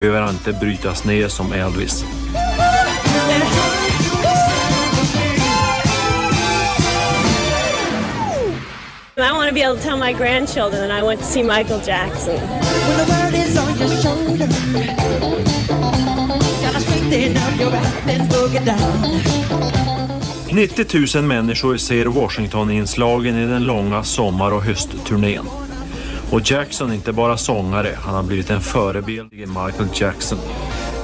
behöver han inte brytas ner som Elvis. I want to be able to tell my grandchildren that I went to see Michael Jackson. When the world is on your shoulder, gotta straighten up your back and boogie down. 90 000 människor ser Washington-inslagen i den långa sommar- och höstturnén. Och Jackson är inte bara sångare, han har blivit en förebild i Michael Jackson.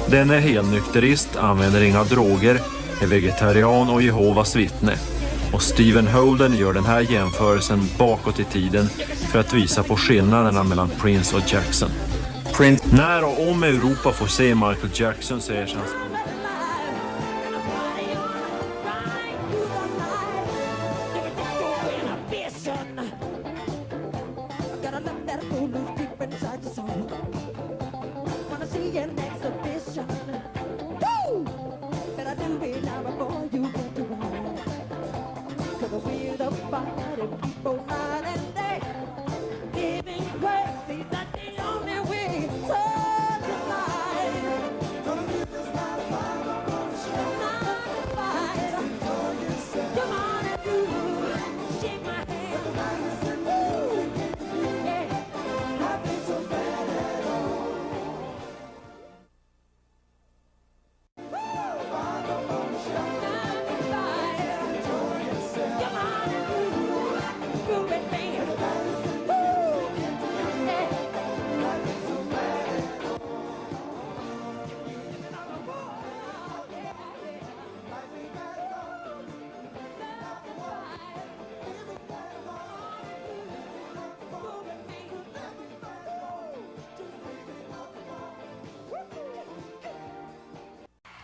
Den är helnykterist, använder inga droger, är vegetarian och Jehovas vittne. Och Stephen Holden gör den här jämförelsen bakåt i tiden för att visa på skillnaderna mellan Prince och Jackson. När och om Europa får se Michael Jackson säger han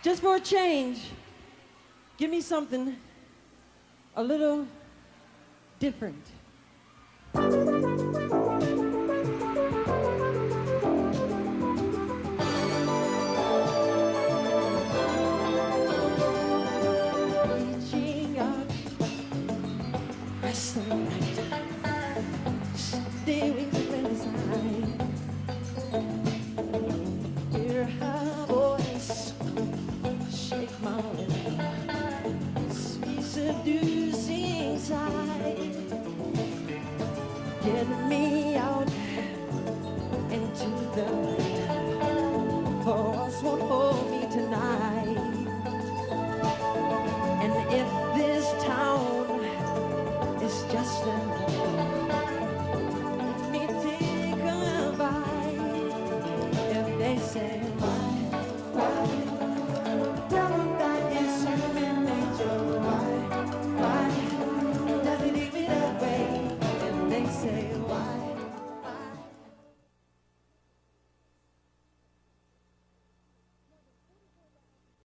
Just for a change, give me something a little different. Reaching out, rest of the night, staring to the side. Hear her voice, shake my sweet seducing side. Get me out into the night. Horse won't hold me tonight. And if this town is just another